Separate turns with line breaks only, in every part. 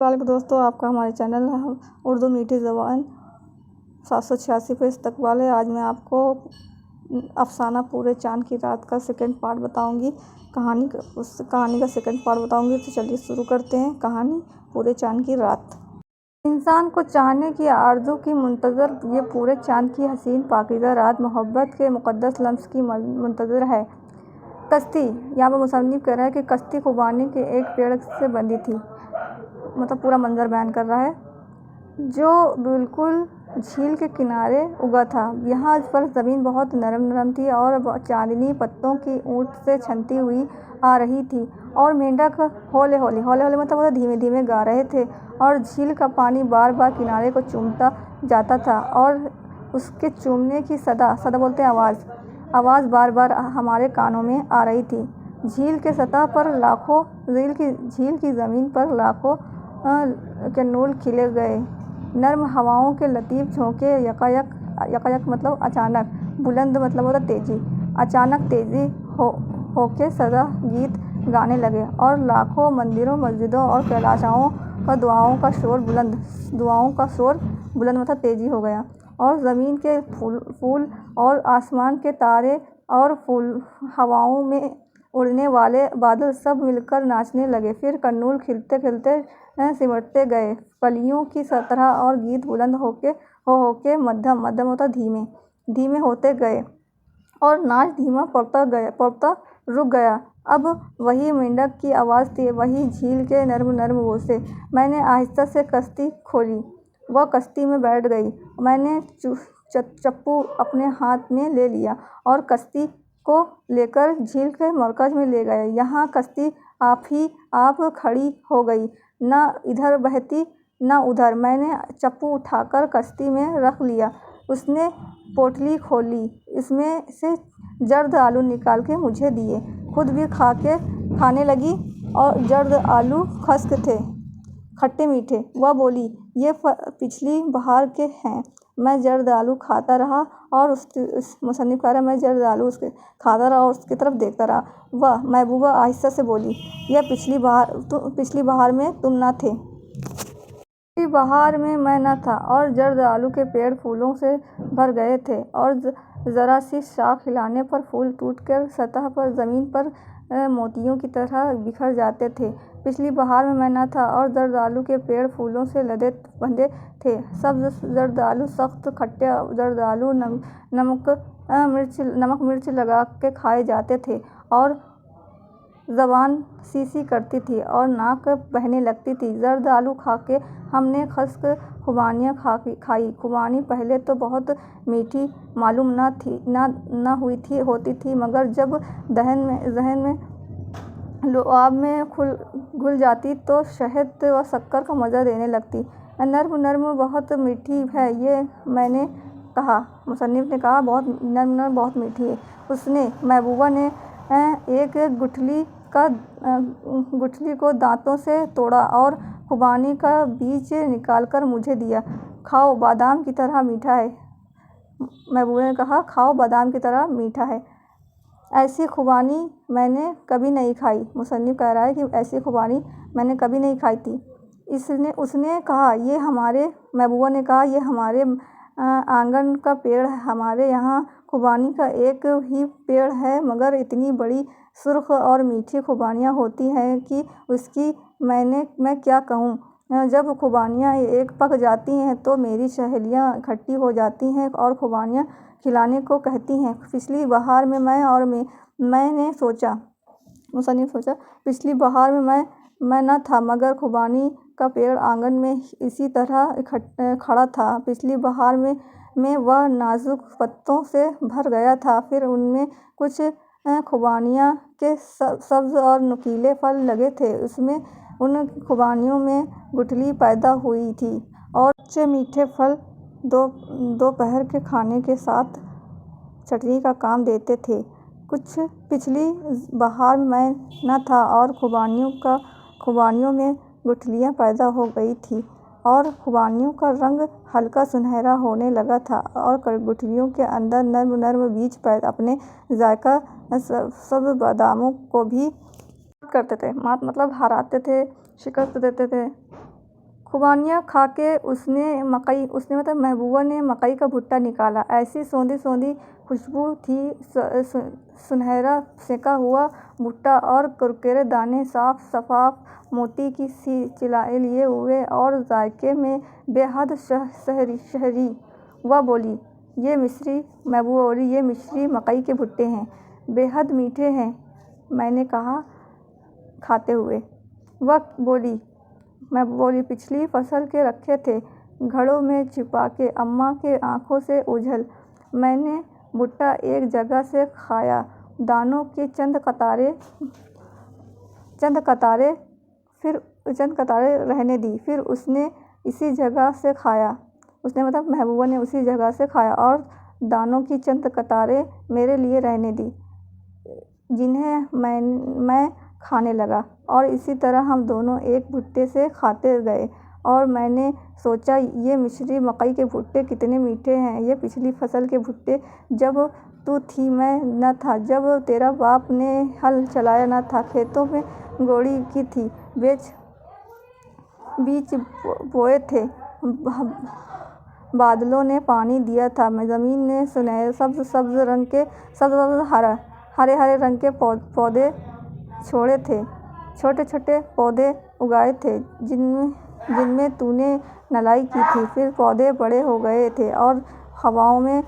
वालेकुम दोस्तों, आपका हमारे चैनल उर्दू मीठी ज़बान 786 पे इस्तकबाल है। आज मैं आपको अफ़साना पूरे चाँद की रात का सेकंड पार्ट बताऊंगी। उस कहानी का सेकंड पार्ट बताऊंगी। तो चलिए शुरू करते हैं कहानी पूरे चाँद की रात। इंसान को चाहने की आरज़ू की मुंतज़र ये पूरे चाँद की हसीन पाकीज़ा रात मोहब्बत के मुक़द्दस लम्स की मुंतज़र है। कश्ती, यहाँ पर मुसन्निफ़ कह रहा है कि कश्ती खुबानी के एक पेड़ से बंधी थी, मतलब पूरा मंजर बयान कर रहा है, जो बिल्कुल झील के किनारे उगा था। यहाँ पर ज़मीन बहुत नरम थी और चांदनी पत्तों की ऊँट से छनती हुई आ रही थी, और मेंढक हौले हौले मतलब वो धीमे धीमे गा रहे थे, और झील का पानी बार बार किनारे को चूमता जाता था, और उसके चूमने की सदा बोलते हैं आवाज़ बार बार हमारे कानों में आ रही थी। झील के सतह पर लाखों झील की ज़मीन पर लाखों के नूल खिले गए। नर्म हवाओं के लतीफ़ झोंके यकायक मतलब अचानक, बुलंद मतलब होता तेज़ी, अचानक तेज़ी होके सदा गीत गाने लगे, और लाखों मंदिरों, मस्जिदों और कैलाशों का दुआओं का शोर बुलंद मतलब तेज़ी हो गया, और ज़मीन के फूल और आसमान के तारे और हवाओं में उड़ने वाले बादल सब मिलकर नाचने लगे। फिर कन्नूल खिलते खिलते सिमटते गए कलियों की तरह, और गीत बुलंद होके मध्यम होता धीमे होते गए, और नाच धीमा पड़ता रुक गया। अब वही मेंढक की आवाज़ थी, वही झील के नर्म बोसे। मैंने आहिस्ता से कश्ती खोली, वह कश्ती में बैठ गई। मैंने चप्पू अपने हाथ में ले लिया और कश्ती को लेकर झील के मरकज़ में ले गए। यहाँ कश्ती आप खड़ी हो गई, ना इधर बहती ना उधर। मैंने चप्पू उठाकर कश्ती में रख लिया। उसने पोटली खोली, इसमें से जर्द आलू निकाल के मुझे दिए। खुद भी खाने लगी, और जर्द आलू खश्क थे, खट्टे मीठे। वह बोली, ये पिछली बहार के हैं। मैं जर्द आलू खाता रहा, और मुसन्निफ़ कह रहा है, मैं जर्द आलू उसके खाता रहा और उसकी तरफ देखता रहा। वह महबूबा आहिस्ता से बोली, यह पिछली बहार में तुम न थे। पिछली बहार में मैं न था, और जर्द आलू के पेड़ फूलों से भर गए थे, और ज़रा सी शाख हिलाने पर फूल टूटकर सतह पर ज़मीन पर मोतियों की तरह बिखर जाते थे। पिछली बहार में मैं न था, और जर्द आलू के पेड़ फूलों से लदे बंधे थे। सब्ज़ जर्द आलू, सख्त खट्टे जर्द आलू नमक मिर्च लगा के खाए जाते थे, और ज़बान सी करती थी और नाक बहने लगती थी। जर्द आलू खा के हमने खश्क खुबानियाँ खाई। खुबानी पहले तो बहुत मीठी मालूम न होती थी, मगर जब जहन में लुआब में घुल जाती तो शहद व शक्कर का मज़ा देने लगती। नर्म बहुत मीठी है ये, मैंने कहा। मुसन्निफ़ ने कहा, बहुत नर्म बहुत मीठी है। उसने, महबूबा ने एक गुठली को दांतों से तोड़ा और खुबानी का बीज निकालकर मुझे दिया। खाओ, बादाम की तरह मीठा है। महबूबा ने कहा, खाओ, बादाम की तरह मीठा है। ऐसी खुबानी मैंने कभी नहीं खाई। मुसन्निफ़ कह रहा है कि ऐसी खुबानी मैंने कभी नहीं खाई थी। उसने कहा, महबूबा ने कहा, ये हमारे आंगन का पेड़ है। हमारे यहाँ खुबानी का एक ही पेड़ है, मगर इतनी बड़ी सुर्ख और मीठी खुबानियाँ होती हैं कि उसकी मैं क्या कहूँ। जब खुबानियाँ एक पक जाती हैं तो मेरी सहेलियाँ इकट्ठी हो जाती हैं और खुबानियाँ खिलाने को कहती हैं। पिछली बहार में मैंने सोचा, मुसन्निफ़ सोचा, पिछली बहार में मैं न था, मगर खुबानी का पेड़ आंगन में इसी तरह खड़ा था। पिछली बहार में वह नाजुक पत्तों से भर गया था। फिर उनमें कुछ खुबानियों के सब्ज़ और नुकीले फल लगे थे। उन खुबानियों में गुठली पैदा हुई थी, और कच्चे मीठे फल दोपहर के खाने के साथ चटनी का काम देते थे। पिछली बहार में मैं न था, और खुबानियों में गुठलियाँ पैदा हो गई थी, और खुबानियों का रंग हल्का सुनहरा होने लगा था, और गुठलियों के अंदर नर्म बीज अपने जायका सब बादामों को भी करते थे, मतलब हराते थे, शिकस्त देते थे। खुबानियाँ खा के उसने मतलब महबूबा ने मकई का भुट्टा निकाला। ऐसी सोंधी सोंधी खुशबू थी, सुनहरा सेका हुआ भुट्टा और कुरकुरे दाने साफ शफाफ मोती की सी चिलाए लिए हुए और जायके में बेहद शहरी। वह बोली, ये मिस्री महबूबा बोली, ये मिस्री मकई के भुट्टे हैं, बेहद मीठे हैं, मैंने कहा खाते हुए। वह बोली, महबूबा बोली, पिछली फसल के रखे थे घड़ों में छिपा के अम्मा के आंखों से ओझल। मैंने भुट्टा एक जगह से खाया, दानों की चंद कतारें रहने दी, फिर उसने इसी जगह से खाया। उसने मतलब महबूबा ने उसी जगह से खाया और दानों की चंद कतारें मेरे लिए रहने दी, जिन्हें मैं खाने लगा। और इसी तरह हम दोनों एक भुट्टे से खाते गए और मैंने सोचा, ये मिस्री मकई के भुट्टे कितने मीठे हैं। ये पिछली फसल के भुट्टे, जब तू थी मैं न था, जब तेरा बाप ने हल चलाया न था, खेतों में गोड़ी की थी, बीज बोए थे, बादलों ने पानी दिया था, ज़मीन ने सुनहरे हरे हरे रंग के पौधे छोड़े थे, छोटे छोटे पौधे उगाए थे, जिनमें तूने नलाई की थी। फिर पौधे बड़े हो गए थे और हवा में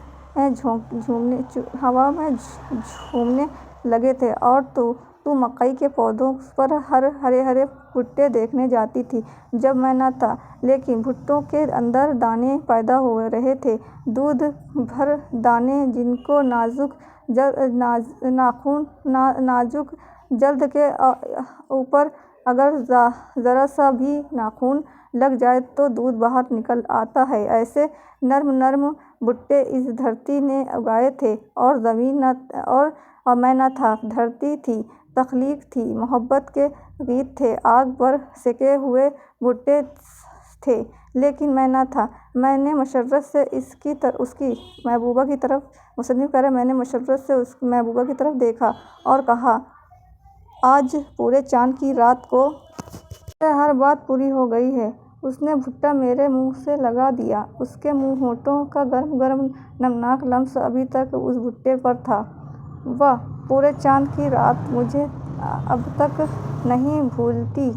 झूमने लगे थे और तू मकई के पौधों पर हरे हरे भुट्टे देखने जाती थी जब मैं न था, लेकिन भुट्टों के अंदर दाने पैदा हो रहे थे, दूध भर दाने, जिनको नाजुक जल्द के ऊपर अगर ज़रा सा भी नाखून लग जाए तो दूध बाहर निकल आता है। ऐसे नर्म नर्म भुट्टे इस धरती ने उगाए थे और और मैं न था। धरती थी, तख्लीक थी, मोहब्बत के गीत थे, आग पर सेके हुए भुट्टे थे, लेकिन मैं न था। मैंने मशर्रत से उसकी महबूबा की तरफ मुसन्निफ़ कह रहे, मैंने मशर्रत से उस महबूबा की तरफ देखा और कहा, आज पूरे चाँद की रात को हर बात पूरी हो गई है। उसने भुट्टा मेरे मुंह से लगा दिया। उसके होठों का गर्म गर्म नमनाक लम्स अभी तक उस भुट्टे पर था। वह पूरे चाँद की रात मुझे अब तक नहीं भूलती।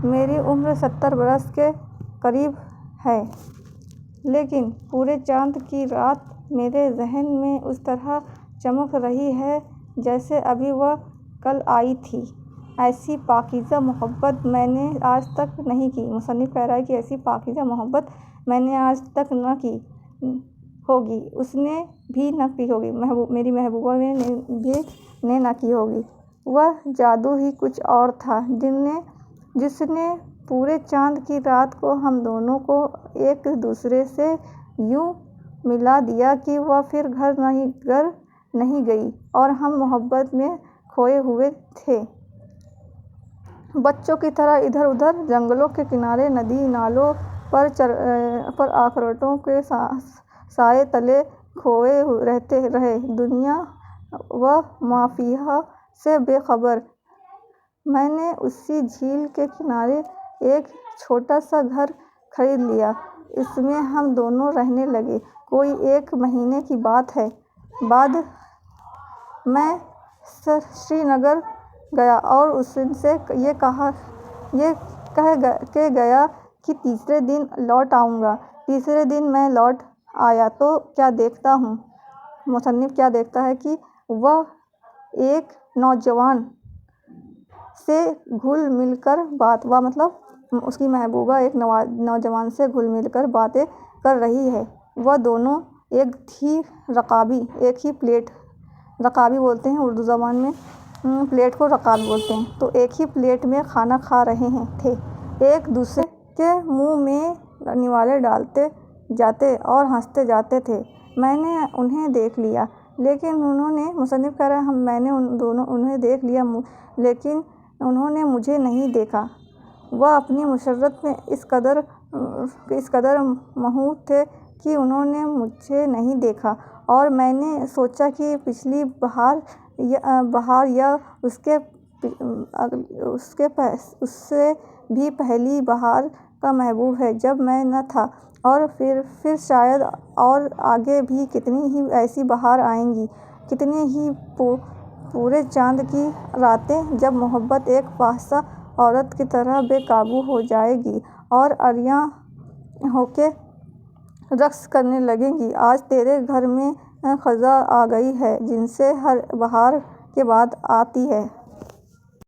मेरी उम्र 70 बरस के करीब है, लेकिन पूरे चाँद की रात मेरे ज़हन में उस तरह चमक रही है जैसे अभी वह कल आई थी। ऐसी पाकीज़ा मोहब्बत मैंने आज तक नहीं की। मुसन्निफ़ कह रहा है कि ऐसी पाकीज़ा मोहब्बत मैंने आज तक न की होगी, उसने भी न की होगी, मेरी महबूबा ने न की होगी। वह जादू ही कुछ और था जिसने पूरे चाँद की रात को हम दोनों को एक दूसरे से यूँ मिला दिया कि वह फिर घर नहीं गई और हम मोहब्बत में खोए हुए थे। बच्चों की तरह इधर उधर जंगलों के किनारे, नदी नालों पर आखरटों के साए तले खोए रहे, दुनिया व माफिया से बेखबर। मैंने उसी झील के किनारे एक छोटा सा घर खरीद लिया। इसमें हम दोनों रहने लगे। कोई 1 महीने की बात है। बाद मैं श्रीनगर गया और उससे ये कह के गया कि तीसरे दिन लौट आऊँगा। तीसरे दिन मैं लौट आया तो क्या देखता हूँ, मुसन्निफ़ क्या देखता है कि वह एक नौजवान से घुल मिलकर मतलब उसकी महबूबा एक नौजवान से घुल मिलकर बातें कर रही है। वह दोनों एक ही प्लेट, रकाबी बोलते हैं उर्दू ज़बान में, प्लेट को रकाबी बोलते हैं, तो एक ही प्लेट में खाना खा रहे थे। एक दूसरे के मुंह में निवाले डालते जाते और हंसते जाते थे। मैंने उन्हें देख लिया, लेकिन उन्होंने, मुसन्निफ़ कह रहे हैं, मैंने उन्हें देख लिया, लेकिन उन्होंने मुझे नहीं देखा। वह अपनी मुशर्रत में इस कदर महूर थे कि उन्होंने मुझे नहीं देखा और मैंने सोचा कि पिछली बहार या उससे भी पहली बहार کا محبوب ہے جب میں نہ تھا، اور پھر شاید اور آگے بھی کتنی ہی ایسی بہار آئیں گی، کتنی ہی پورے چاند کی راتیں جب محبت ایک پاسہ عورت کی طرح بے قابو ہو جائے گی اور عریاں ہو کے رقص کرنے لگے گی۔ آج تیرے گھر میں خزاں آ گئی ہے جن سے ہر بہار کے بعد آتی ہے۔